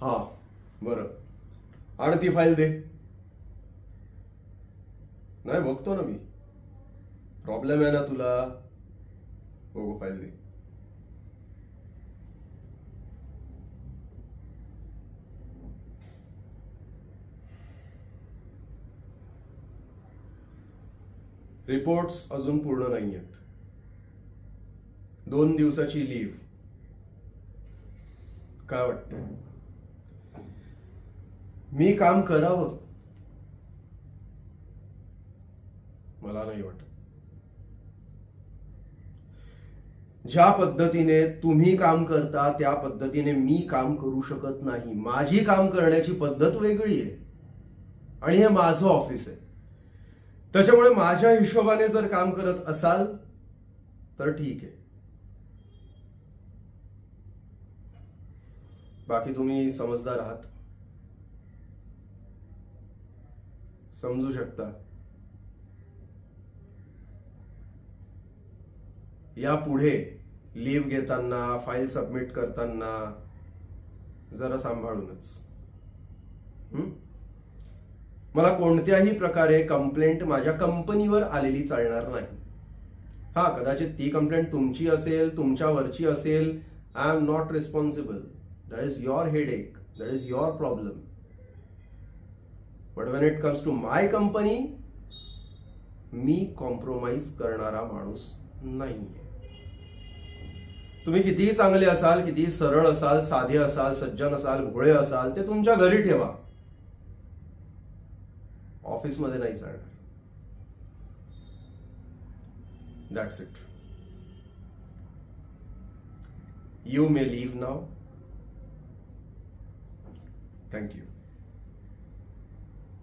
हा बरं, आणि ती फाईल दे. नाही बघतो ना मी, प्रॉब्लेम आहे ना तुला. बघू फाईल दे. रिपोर्ट्स अजून पूर्ण नाही आहेत. 2 दिवसाची लीव्ह. काय वाटतं, मी काम करावं? मला नाही वाटत. ज्या पद्धतीने तुम्ही काम करता त्या पद्धतीने मी काम करू शकत नाही. माझी काम करण्याची पद्धत वेगळी आहे आणि हे माझं ऑफिस आहे. त्याच्यामुळे माझ्या हिशोबाने जर काम करत असाल तर ठीक आहे. बाकी तुम्ही समजदार आहात, समजू शकता. या पुढे लीव्ह घेताना, फाईल सबमिट करताना जरा सांभाळूनच. मला कोणत्याही प्रकारे कंप्लेंट माझ्या कंपनीवर आलेली चालणार नाही. हा, कदाचित ती कंप्लेंट तुमची असेल, तुमच्यावरची असेल. I am not responsible. That is your headache, that is your problem. But when it comes to my company, मी कॉम्प्रोमाइज करणारा माणूस नाहीये. तुम्ही कितीही चांगले असाल, कितीही सरळ असाल, साधे असाल, सज्जन असाल, भोळे असाल, ते तुमच्या घरी ठेवा, ऑफिसमध्ये नाही चालणार. That's it. You may leave now. Thank you.